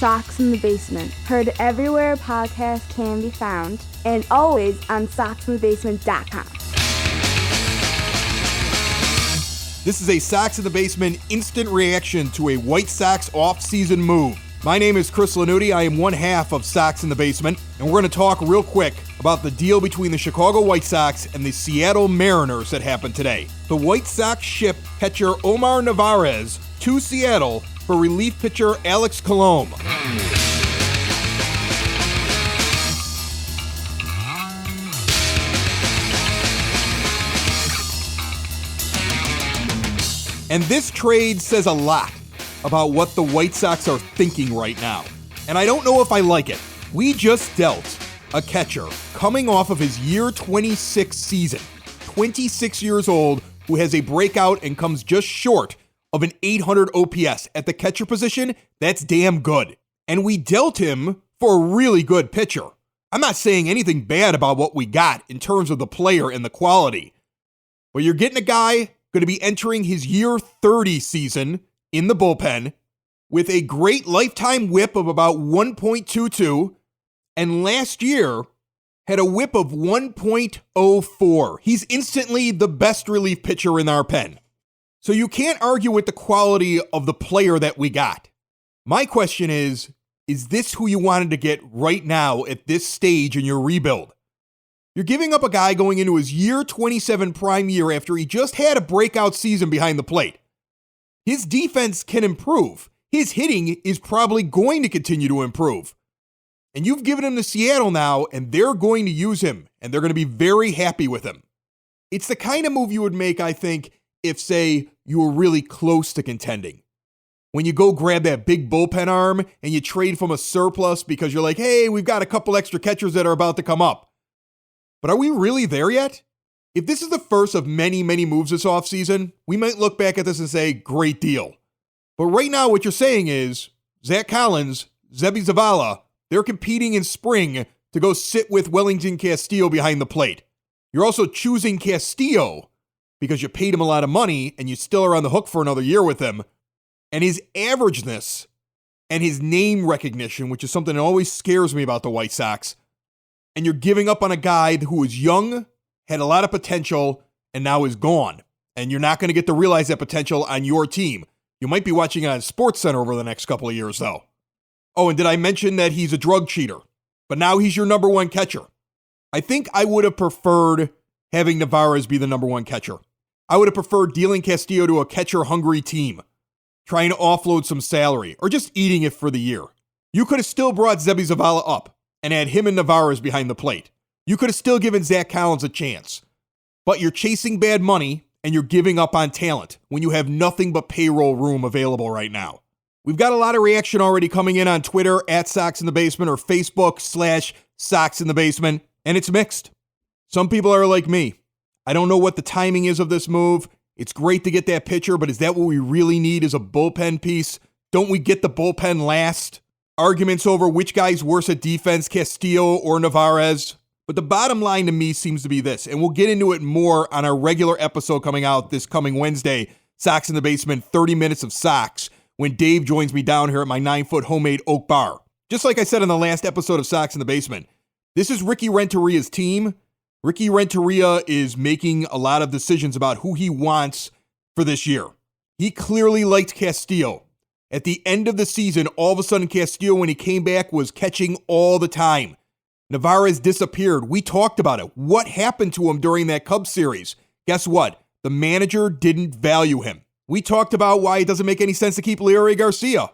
Sox in the Basement, heard everywhere podcasts can be found, and always on soxinthebasement.com. This is a Sox in the Basement instant reaction to a White Sox off-season move. My name is Chris Lanuti. I am one half of Sox in the Basement, and we're going to talk real quick about the deal between the Chicago White Sox and the Seattle Mariners that happened today. The White Sox ship catcher Omar Narvaez to Seattle for relief pitcher Alex Colome. And this trade says a lot about what the White Sox are thinking right now. And I don't know if I like it. We just dealt a catcher coming off of his year 26 season, 26 years old, who has a breakout and comes just short of an 800 OPS at the catcher position. That's damn good. And we dealt him for a really good pitcher. I'm not saying anything bad about what we got in terms of the player and the quality. But you're getting a guy going to be entering his year 30 season in the bullpen with a great lifetime whip of about 1.22, and last year had a whip of 1.04. He's instantly the best relief pitcher in our pen. So you can't argue with the quality of the player that we got. My question is this who you wanted to get right now at this stage in your rebuild? You're giving up a guy going into his year 27 prime year after he just had a breakout season behind the plate. His defense can improve. His hitting is probably going to continue to improve. And you've given him to Seattle now, and they're going to use him, and they're going to be very happy with him. It's the kind of move you would make, I think, if, say, you were really close to contending. When you go grab that big bullpen arm and you trade from a surplus because you're like, hey, we've got a couple extra catchers that are about to come up. But are we really there yet? If this is the first of many, many moves this offseason, we might look back at this and say, great deal. But right now, what you're saying is, Zach Collins, Seby Zavala, they're competing in spring to go sit with Wellington Castillo behind the plate. You're also choosing Castillo because you paid him a lot of money and you still are on the hook for another year with him. And his averageness and his name recognition, which is something that always scares me about the White Sox, and you're giving up on a guy who is young, had a lot of potential, and now is gone. And you're not going to get to realize that potential on your team. You might be watching it on SportsCenter over the next couple of years, though. Oh, and did I mention that he's a drug cheater? But now he's your number one catcher. I think I would have preferred having Narvaez be the number one catcher. I would have preferred dealing Castillo to a catcher-hungry team, trying to offload some salary, or just eating it for the year. You could have still brought Seby Zavala up and had him and Narvaez behind the plate. You could have still given Zach Collins a chance. But you're chasing bad money and you're giving up on talent when you have nothing but payroll room available right now. We've got a lot of reaction already coming in on Twitter at Sox in the Basement or Facebook/Sox in the Basement, and it's mixed. Some people are like me. I don't know what the timing is of this move. It's great to get that pitcher, but is that what we really need as a bullpen piece? Don't we get the bullpen last? Arguments over which guy's worse at defense, Castillo or Narvaez. But the bottom line to me seems to be this, and we'll get into it more on our regular episode coming out this coming Wednesday, Sox in the Basement, 30 Minutes of Sox, when Dave joins me down here at my 9-foot homemade oak bar. Just like I said in the last episode of Sox in the Basement, this is Ricky Renteria's team. Ricky Renteria is making a lot of decisions about who he wants for this year. He clearly liked Castillo. At the end of the season, all of a sudden Castillo, when he came back, was catching all the time. Narvaez disappeared. We talked about it. What happened to him during that Cubs series? Guess what? The manager didn't value him. We talked about why it doesn't make any sense to keep Leury Garcia.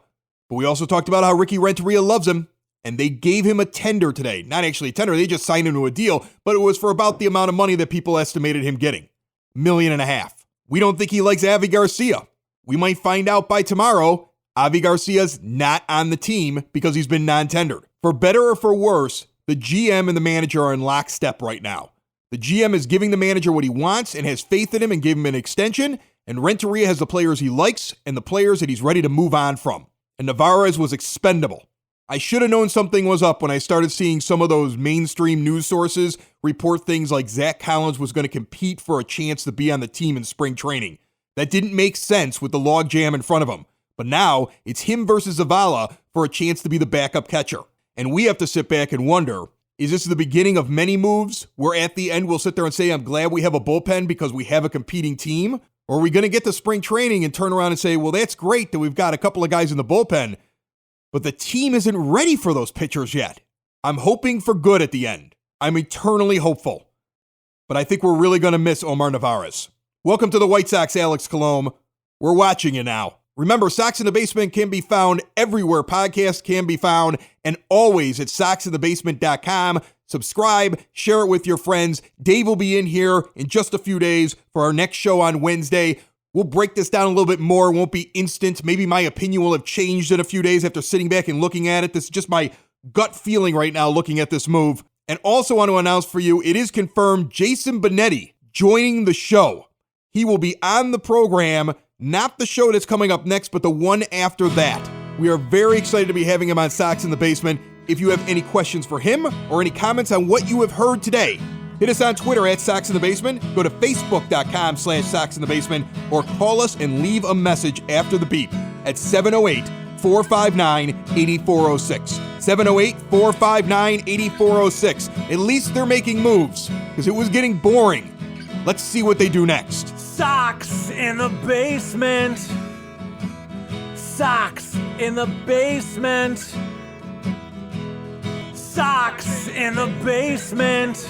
But we also talked about how Ricky Renteria loves him. And they gave him a tender today. Not actually a tender, they just signed him to a deal, but it was for about the amount of money that people estimated him getting. $1.5 million. We don't think he likes Avi Garcia. We might find out by tomorrow. Avi Garcia's not on the team because he's been non-tendered. For better or for worse, the GM and the manager are in lockstep right now. The GM is giving the manager what he wants and has faith in him and gave him an extension, and Renteria has the players he likes and the players that he's ready to move on from. And Narvaez was expendable. I should have known something was up when I started seeing some of those mainstream news sources report things like Zach Collins was going to compete for a chance to be on the team in spring training. That didn't make sense with the logjam in front of him. But now it's him versus Zavala for a chance to be the backup catcher. And we have to sit back and wonder, is this the beginning of many moves where at the end we'll sit there and say, I'm glad we have a bullpen because we have a competing team? Or are we going to get to spring training and turn around and say, well, that's great that we've got a couple of guys in the bullpen, but the team isn't ready for those pitchers yet. I'm hoping for good at the end. I'm eternally hopeful. But I think we're really going to miss Omar Narvaez. Welcome to the White Sox, Alex Colome. We're watching you now. Remember, Sox in the Basement can be found everywhere podcasts can be found, and always at soxinthebasement.com. Subscribe, share it with your friends. Dave will be in here in just a few days for our next show on Wednesday. We'll break this down a little bit more. It won't be instant. Maybe my opinion will have changed in a few days after sitting back and looking at it. This is just my gut feeling right now looking at this move. And also want to announce for you, it is confirmed Jason Benetti joining the show. He will be on the program, not the show that's coming up next, but the one after that. We are very excited to be having him on Sox in the Basement. If you have any questions for him or any comments on what you have heard today, hit us on Twitter at Sox in the Basement, go to facebook.com/Sox in the Basement, or call us and leave a message after the beep at 708-459-8406. 708-459-8406. At least they're making moves, because it was getting boring. Let's see what they do next. Sox in the basement. Sox in the basement. Sox in the basement.